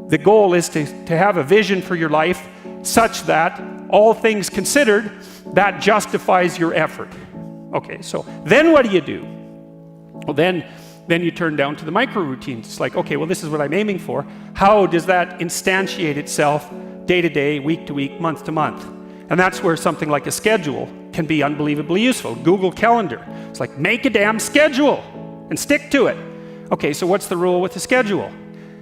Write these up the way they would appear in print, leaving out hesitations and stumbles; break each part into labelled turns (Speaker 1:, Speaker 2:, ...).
Speaker 1: The goal is to have a vision for your life such that, all things considered, that justifies your effort. Okay, so then what do? Well, then you turn down to the micro routines. It's like, okay, well, this is what I'm aiming for. How does that instantiate itself day to day, week to week, month to month? And that's where something like a schedule can be unbelievably useful. Google Calendar. It's like, make a damn schedule and stick to it. Okay, so what's the rule with the schedule?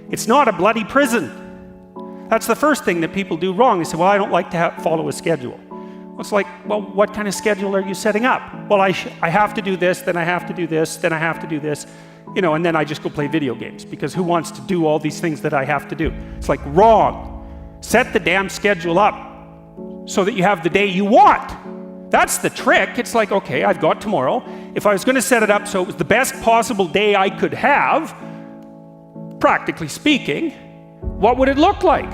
Speaker 1: It's not a bloody prison. That's the first thing that people do wrong. They say, well, I don't like to follow a schedule. Well, it's like, well, what kind of schedule are you setting up? Well, I have to do this, then I have to do this, then I have to do this, and then I just go play video games, because who wants to do all these things that I have to do? It's like, wrong. Set the damn schedule up so that you have the day you want. That's the trick. It's like, okay, I've got tomorrow. If I was going to set it up so it was the best possible day I could have, practically speaking, what would it look like?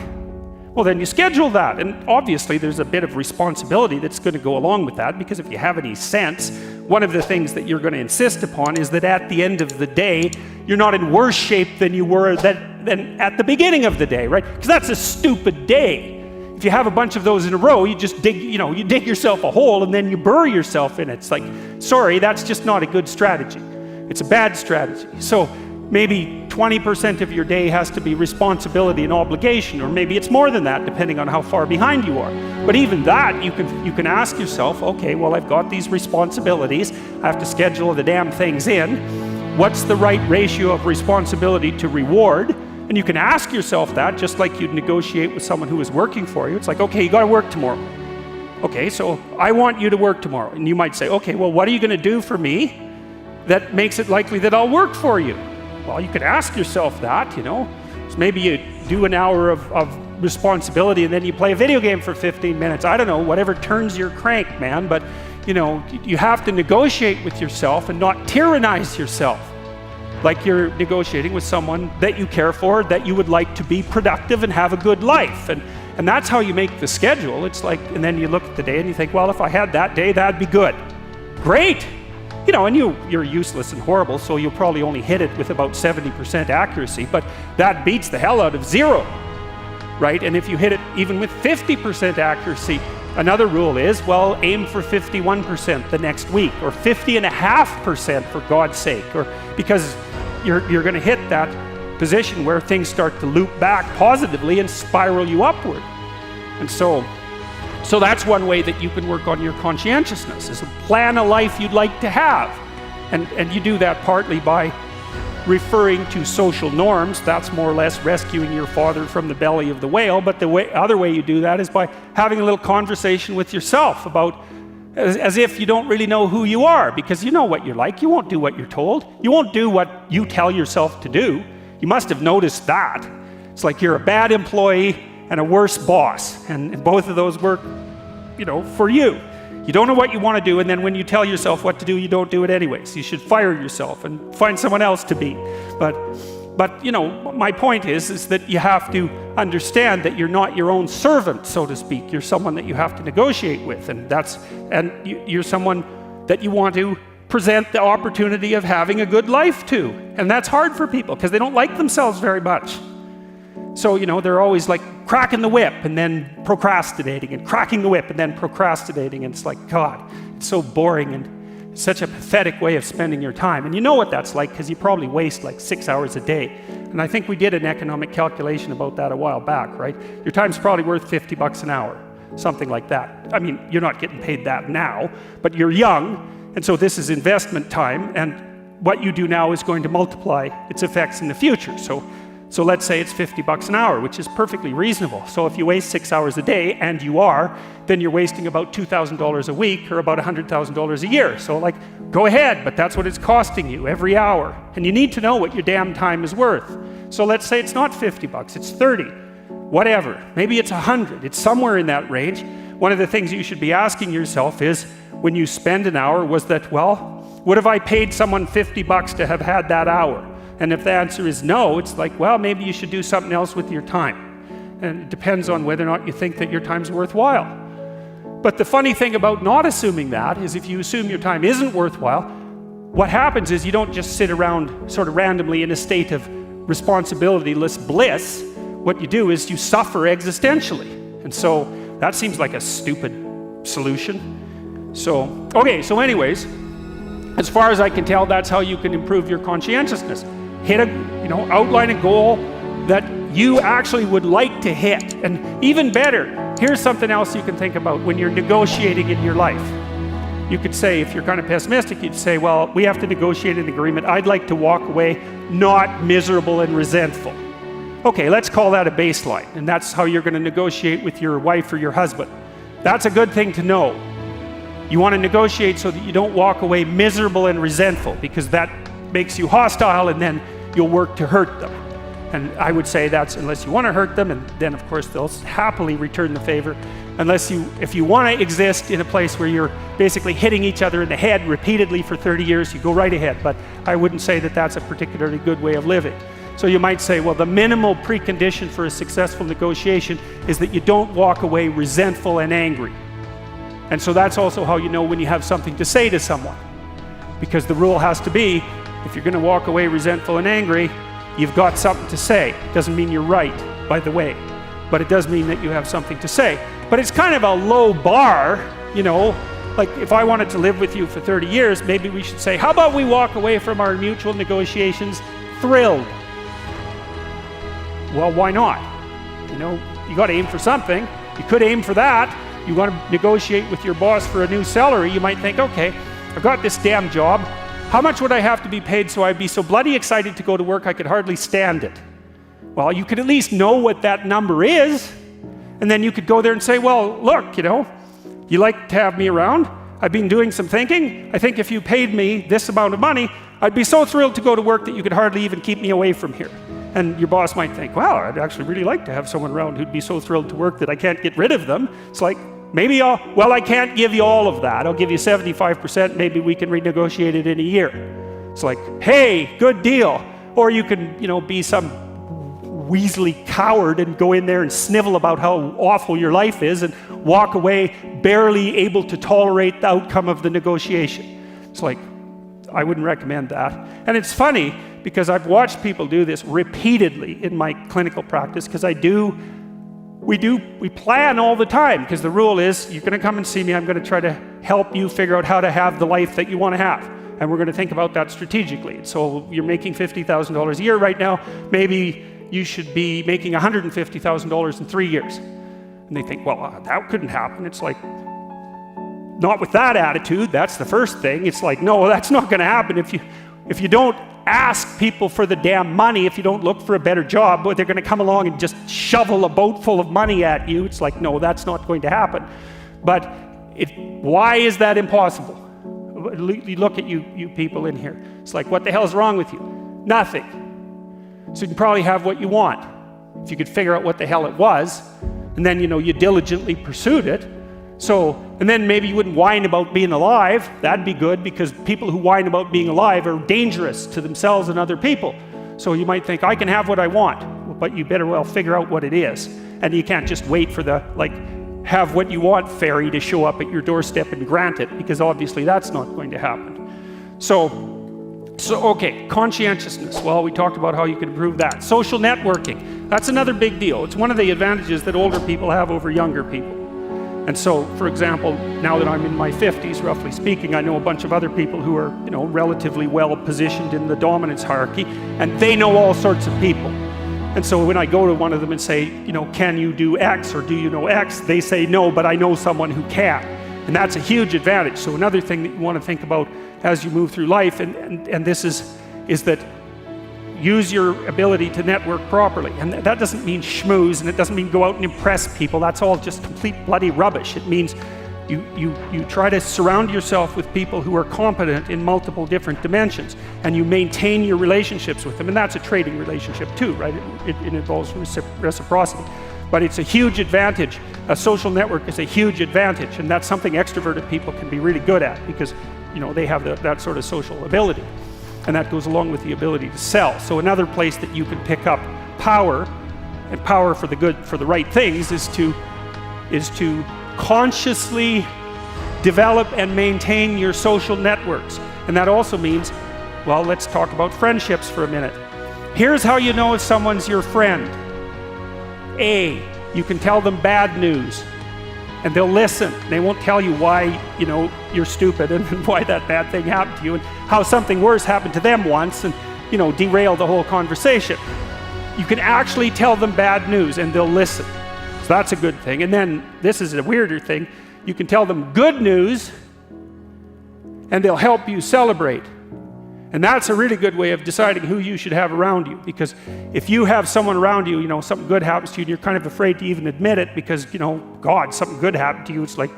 Speaker 1: Well, then you schedule that. And obviously there's a bit of responsibility that's going to go along with that, because if you have any sense, one of the things that you're going to insist upon is that at the end of the day, you're not in worse shape than you were than at the beginning of the day, right? Because that's a stupid day. If you have a bunch of those in a row, you just dig yourself a hole and then you bury yourself in it. It's like, sorry, that's just not a good strategy. It's a bad strategy. So maybe 20% of your day has to be responsibility and obligation, or maybe it's more than that, depending on how far behind you are. But even that, you can ask yourself, okay, well, I've got these responsibilities. I have to schedule the damn things in. What's the right ratio of responsibility to reward? And you can ask yourself that, just like you'd negotiate with someone who is working for you. It's like, okay, you got to work tomorrow. Okay, so I want you to work tomorrow. And you might say, okay, well, what are you going to do for me that makes it likely that I'll work for you? Well, you could ask yourself that, So maybe you do an hour of responsibility and then you play a video game for 15 minutes. I don't know, whatever turns your crank, man. But, you have to negotiate with yourself and not tyrannize yourself. Like you're negotiating with someone that you care for, that you would like to be productive and have a good life. And that's how you make the schedule. It's like, and then you look at the day and you think, well, if I had that day, that'd be good. Great. And you're useless and horrible, so you'll probably only hit it with about 70% accuracy, but that beats the hell out of 0, right? And if you hit it even with 50% accuracy, another rule is, well, aim for 51% the next week, or 50.5% for God's sake, or because you're going to hit that position where things start to loop back positively and spiral you upward. And so that's one way that you can work on your conscientiousness, is to plan a life you'd like to have. And you do that partly by referring to social norms. That's more or less rescuing your father from the belly of the whale. But the other way you do that is by having a little conversation with yourself about, as if you don't really know who you are, because you know what you're like. You won't do what you're told. You won't do what you tell yourself to do. You must have noticed that. It's like you're a bad employee and a worse boss, and both of those work, for you. You don't know what you want to do, and then when you tell yourself what to do, you don't do it anyways. You should fire yourself and find someone else to be. But my point is that you have to understand that you're not your own servant, so to speak. You're someone that you have to negotiate with, and you're someone that you want to present the opportunity of having a good life to. And that's hard for people because they don't like themselves very much. So, they're always like cracking the whip and then procrastinating, and cracking the whip and then procrastinating. And it's like, God, it's so boring and it's such a pathetic way of spending your time. And you know what that's like, because you probably waste like 6 hours a day. And I think we did an economic calculation about that a while back, right? Your time's probably worth $50 an hour, something like that. I mean, you're not getting paid that now, but you're young. And so this is investment time. And what you do now is going to multiply its effects in the future. So let's say it's $50 an hour, which is perfectly reasonable. So if you waste 6 hours a day, and you are, then you're wasting about $2,000 a week, or about $100,000 a year. So go ahead, but that's what it's costing you every hour. And you need to know what your damn time is worth. So let's say it's not $50, it's 30, whatever. Maybe it's 100, it's somewhere in that range. One of the things you should be asking yourself is, when you spend an hour, was that, would have I paid someone $50 to have had that hour? And if the answer is no, it's like, well, maybe you should do something else with your time. And it depends on whether or not you think that your time's worthwhile. But the funny thing about not assuming that is, if you assume your time isn't worthwhile, what happens is you don't just sit around sort of randomly in a state of responsibility-less bliss. what you do is you suffer existentially. And so that seems like a stupid solution. So, okay, so anyways, as far as I can tell, that's how you can improve your conscientiousness. Outline a goal that you actually would like to hit. And even better, here's something else you can think about when you're negotiating in your life. You could say, if you're kind of pessimistic, you'd say, well, we have to negotiate an agreement. I'd like to walk away not miserable and resentful. Okay, let's call that a baseline. And that's how you're going to negotiate with your wife or your husband. That's a good thing to know. You want to negotiate so that you don't walk away miserable and resentful, because that makes you hostile, and then you'll work to hurt them. And I would say that's unless you want to hurt them, and then of course they'll happily return the favor. If you want to exist in a place where you're basically hitting each other in the head repeatedly for 30 years, you go right ahead. But I wouldn't say that that's a particularly good way of living. So you might say, well, the minimal precondition for a successful negotiation is that you don't walk away resentful and angry. And so that's also how you know when you have something to say to someone. Because the rule has to be, if you're going to walk away resentful and angry, you've got something to say. Doesn't mean you're right, by the way. But it does mean that you have something to say. But it's kind of a low bar, like if I wanted to live with you for 30 years, maybe we should say, how about we walk away from our mutual negotiations thrilled? Well, why not? You got to aim for something. You could aim for that. You want to negotiate with your boss for a new salary. You might think, okay, I've got this damn job. How much would I have to be paid so I'd be so bloody excited to go to work I could hardly stand it? Well, you could at least know what that number is. And then you could go there and say, well, look, you like to have me around. I've been doing some thinking. I think if you paid me this amount of money, I'd be so thrilled to go to work that you could hardly even keep me away from here. And your boss might think, wow, I'd actually really like to have someone around who'd be so thrilled to work that I can't get rid of them. It's like, I can't give you all of that. I'll give you 75%. Maybe we can renegotiate it in a year. It's like, hey, good deal. Or you can, be some weaselly coward and go in there and snivel about how awful your life is and walk away barely able to tolerate the outcome of the negotiation. It's like, I wouldn't recommend that. And it's funny because I've watched people do this repeatedly in my clinical practice, because we plan all the time, because the rule is you're going to come and see me, I'm going to try to help you figure out how to have the life that you want to have. And we're going to think about that strategically. So you're making $50,000 a year right now, maybe you should be making $150,000 in 3 years. And they think, well, that couldn't happen. It's like, not with that attitude. That's the first thing. It's like, no, that's not going to happen. If you don't ask people for the damn money, if you don't look for a better job, but they're going to come along and just shovel a boat full of money at you. It's like, no, that's not going to happen. But why is that impossible? You look at you people in here. It's like, what the hell's wrong with you? Nothing. So you can probably have what you want if you could figure out what the hell it was, and then you diligently pursued it. So, and then maybe you wouldn't whine about being alive. That'd be good, because people who whine about being alive are dangerous to themselves and other people. So you might think, I can have what I want, but you better well figure out what it is. And you can't just wait for the have what you want fairy to show up at your doorstep and grant it, because obviously that's not going to happen. So okay, conscientiousness. Well, we talked about how you can improve that. Social networking. That's another big deal. It's one of the advantages that older people have over younger people. And so, for example, now that I'm in my 50s, roughly speaking, I know a bunch of other people who are, relatively well positioned in the dominance hierarchy, and they know all sorts of people. And so when I go to one of them and say, can you do X, or do you know X? They say no, but I know someone who can. And that's a huge advantage. So another thing that you want to think about as you move through life, and this is that use your ability to network properly. And that doesn't mean schmooze, and it doesn't mean go out and impress people. That's all just complete bloody rubbish. It means you try to surround yourself with people who are competent in multiple different dimensions, and you maintain your relationships with them. And that's a trading relationship too, right? It involves reciprocity. But it's a huge advantage. A social network is a huge advantage, and that's something extroverted people can be really good at, because they have that sort of social ability. And that goes along with the ability to sell. So another place that you can pick up power, and power for the right things, is to consciously develop and maintain your social networks. And that also means, well, let's talk about friendships for a minute. Here's how you know if someone's your friend. A, you can tell them bad news, and they'll listen. They won't tell you why, you're stupid and why that bad thing happened to you and how something worse happened to them once and, derail the whole conversation. You can actually tell them bad news and they'll listen. So that's a good thing. And then, this is a weirder thing, you can tell them good news and they'll help you celebrate. And that's a really good way of deciding who you should have around you, because if you have someone around you, something good happens to you and you're kind of afraid to even admit it because, God, something good happened to you, it's like,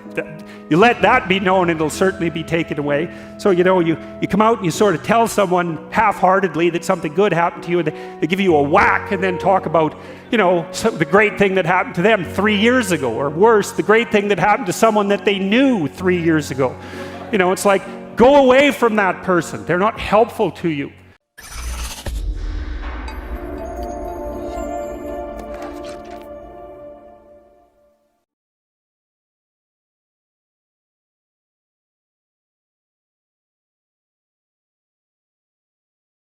Speaker 1: you let that be known and it'll certainly be taken away. So, you come out and you sort of tell someone half-heartedly that something good happened to you and they give you a whack and then talk about, the great thing that happened to them 3 years ago, or worse, the great thing that happened to someone that they knew 3 years ago. It's like, go away from that person. They're not helpful to you.